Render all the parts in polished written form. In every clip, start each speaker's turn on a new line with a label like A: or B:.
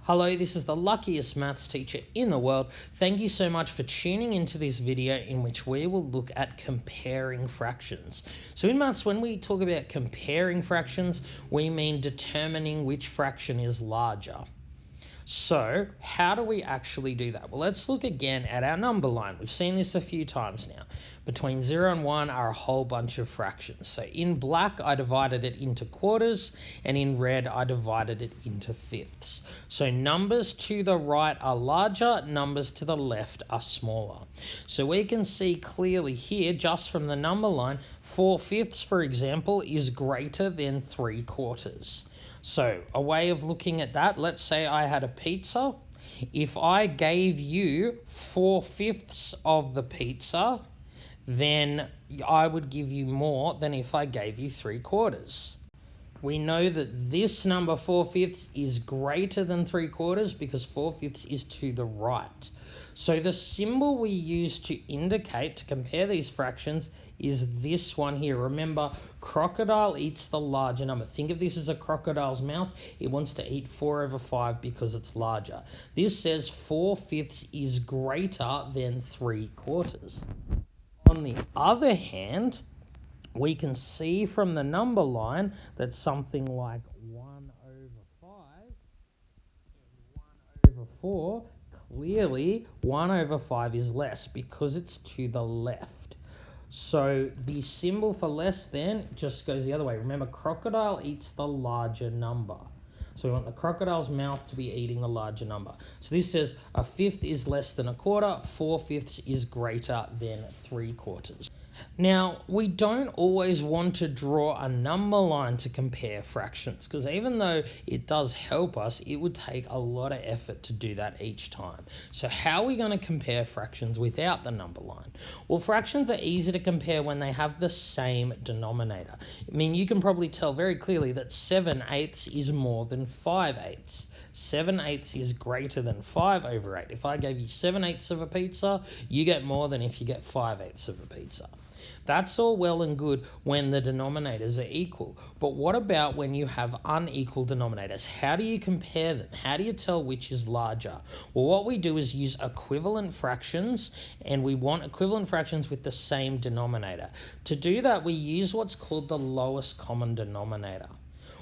A: Hello, this is the luckiest maths teacher in the world. Thank you so much for tuning into this video in which we will look at comparing fractions. So in maths, when we talk about comparing fractions, we mean determining which fraction is larger. So how do we actually do that? Well, let's look again at our number line. We've seen this a few times now. Between 0 and 1 are a whole bunch of fractions. So in black, I divided it into quarters, and in red, I divided it into fifths. So numbers to the right are larger, numbers to the left are smaller. So we can see clearly here, just from the number line, 4/5, for example, is greater than 3/4. So a way of looking at that, let's say I had a pizza. If I gave you 4/5 of the pizza, then I would give you more than if I gave you 3/4. We know that this number 4/5 is greater than 3/4 because 4/5 is to the right. So the symbol we use to indicate, to compare these fractions, is this one here. Remember, crocodile eats the larger number. Think of this as a crocodile's mouth. It wants to eat 4/5 because it's larger. This says 4/5 is greater than 3/4. On the other hand, we can see from the number line that something like 1/5 and 1/4, clearly 1/5 is less because it's to the left. So the symbol for less than just goes the other way. Remember, crocodile eats the larger number. So we want the crocodile's mouth to be eating the larger number. So this says 1/5 is less than 1/4, 4/5 is greater than 3/4. Now, we don't always want to draw a number line to compare fractions, because even though it does help us, it would take a lot of effort to do that each time. So how are we going to compare fractions without the number line? Well, fractions are easy to compare when they have the same denominator. I mean, you can probably tell very clearly that 7/8 is more than 5/8. 7/8 is greater than 5/8. If I gave you 7/8 of a pizza, you get more than if you get 5/8 of a pizza. That's all well and good when the denominators are equal. But what about when you have unequal denominators? How do you compare them? How do you tell which is larger? Well, what we do is use equivalent fractions, and we want equivalent fractions with the same denominator. To do that, we use what's called the lowest common denominator.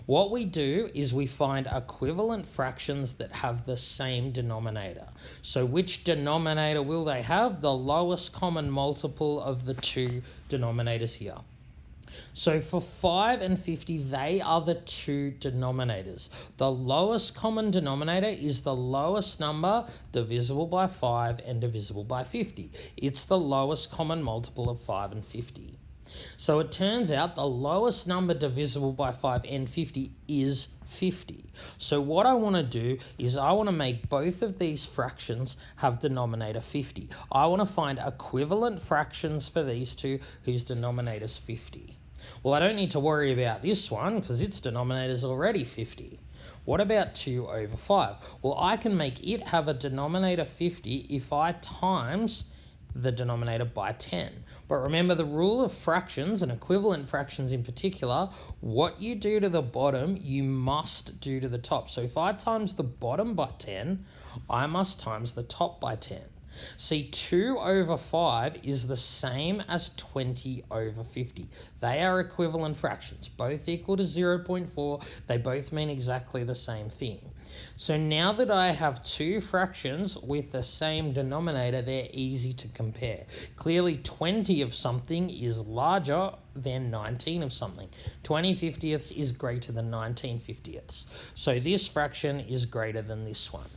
A: What we do is we find equivalent fractions that have the same denominator. So which denominator will they have? The lowest common multiple of the two denominators here. So for 5 and 50, they are the two denominators. The lowest common denominator is the lowest number divisible by 5 and divisible by 50. It's the lowest common multiple of 5 and 50. So it turns out the lowest number divisible by 5 and 50 is 50. So what I want to do is I want to make both of these fractions have denominator 50. I want to find equivalent fractions for these two whose denominator is 50. Well, I don't need to worry about this one because its denominator is already 50. What about 2/5? Well, I can make it have a denominator 50 if I times the denominator by 10. But remember, the rule of fractions, and equivalent fractions in particular, what you do to the bottom, you must do to the top. So if I times the bottom by 10, I must times the top by 10. See, 2/5 is the same as 20/50. They are equivalent fractions, both equal to 0.4. They both mean exactly the same thing. So now that I have two fractions with the same denominator, they're easy to compare. Clearly, 20 of something is larger than 19 of something. 20/50 is greater than 19/50. So this fraction is greater than this one.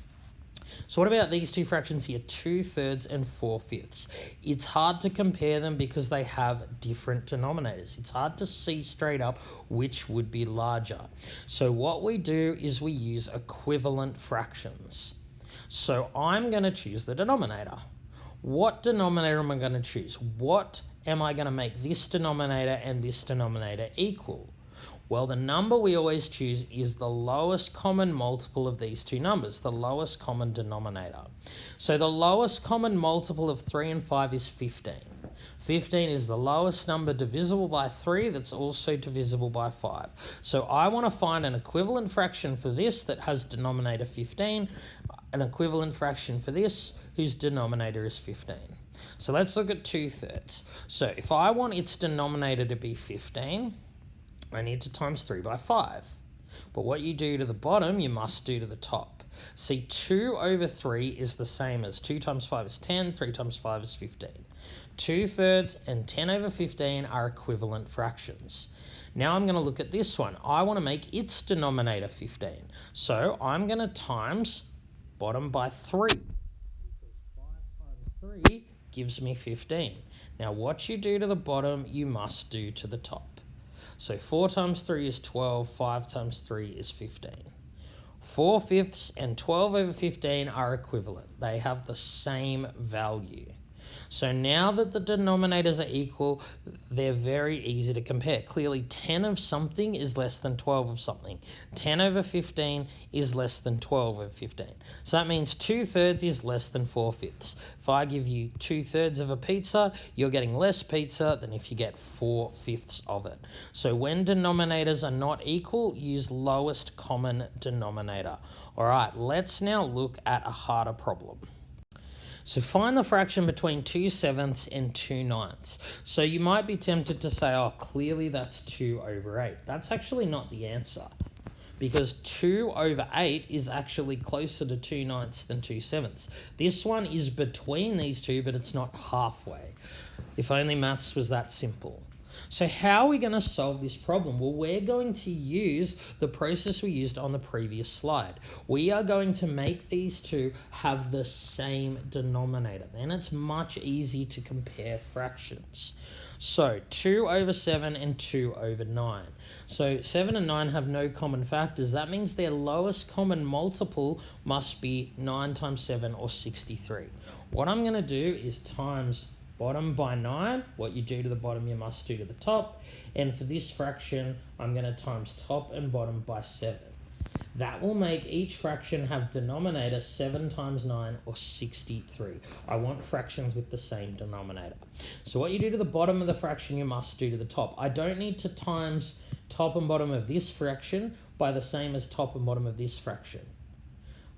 A: So what about these two fractions here, 2/3 and 4/5? It's hard to compare them because they have different denominators. It's hard to see straight up which would be larger. So what we do is we use equivalent fractions. So I'm going to choose the denominator. What denominator am I going to choose? What am I going to make this denominator and this denominator equal? Well, the number we always choose is the lowest common multiple of these two numbers, the lowest common denominator. So the lowest common multiple of 3 and 5 is 15. 15 is the lowest number divisible by 3 that's also divisible by 5. So I want to find an equivalent fraction for this that has denominator 15, an equivalent fraction for this whose denominator is 15. So let's look at 2/3. So if I want its denominator to be 15, I need to times 3 by 5. But what you do to the bottom, you must do to the top. See, 2/3 is the same as 2 times 5 is 10, 3 times 5 is 15. 2/3 and 10/15 are equivalent fractions. Now I'm going to look at this one. I want to make its denominator 15. So I'm going to times bottom by 3. Because 5 times 3 gives me 15. Now what you do to the bottom, you must do to the top. So 4 times 3 is 12, 5 times 3 is 15. 4/5 and 12/15 are equivalent. They have the same value. So now that the denominators are equal, they're very easy to compare. Clearly 10 of something is less than 12 of something. 10/15 is less than 12/15. So that means 2/3 is less than 4/5. If I give you 2/3 of a pizza, you're getting less pizza than if you get 4/5 of it. So when denominators are not equal, use lowest common denominator. All right, let's now look at a harder problem. So find the fraction between 2/7 and 2/9. So you might be tempted to say, oh, clearly that's 2/8. That's actually not the answer, because 2/8 is actually closer to 2/9 than 2/7. This one is between these two, but it's not halfway. If only maths was that simple. So how are we going to solve this problem? Well, we're going to use the process we used on the previous slide. We are going to make these two have the same denominator. Then it's much easier to compare fractions. So 2/7 and 2/9. So 7 and 9 have no common factors. That means their lowest common multiple must be 9 times 7 or 63. What I'm going to do is times bottom by 9. What you do to the bottom, you must do to the top. And for this fraction, I'm going to times top and bottom by 7. That will make each fraction have denominator 7 times 9 or 63. I want fractions with the same denominator. So what you do to the bottom of the fraction, you must do to the top. I don't need to times top and bottom of this fraction by the same as top and bottom of this fraction.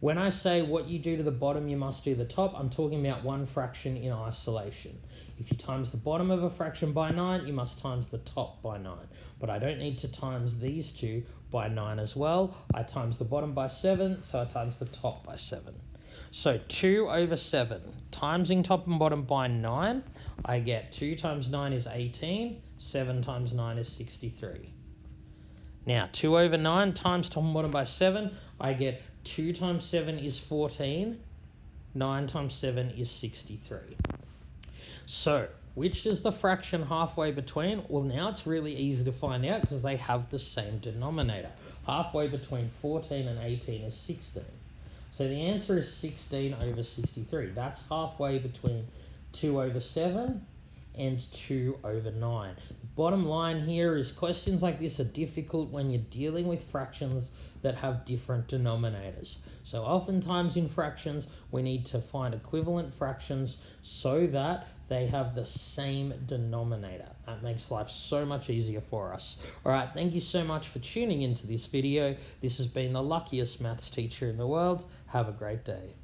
A: When I say what you do to the bottom, you must do the top, I'm talking about one fraction in isolation. If you times the bottom of a fraction by 9, you must times the top by 9. But I don't need to times these two by 9 as well. I times the bottom by 7, so I times the top by 7. So 2/7, timesing top and bottom by 9, I get 2 times 9 is 18, 7 times 9 is 63. Now 2/9 times top and bottom by 7, I get 2 times 7 is 14, 9 times 7 is 63. So, which is the fraction halfway between? Well, now it's really easy to find out because they have the same denominator. Halfway between 14 and 18 is 16. So the answer is 16/63. That's halfway between 2/7 and 2/9. The bottom line here is questions like this are difficult when you're dealing with fractions that have different denominators. So oftentimes in fractions, we need to find equivalent fractions so that they have the same denominator. That makes life so much easier for us. All right, thank you so much for tuning into this video. This has been the luckiest maths teacher in the world. Have a great day.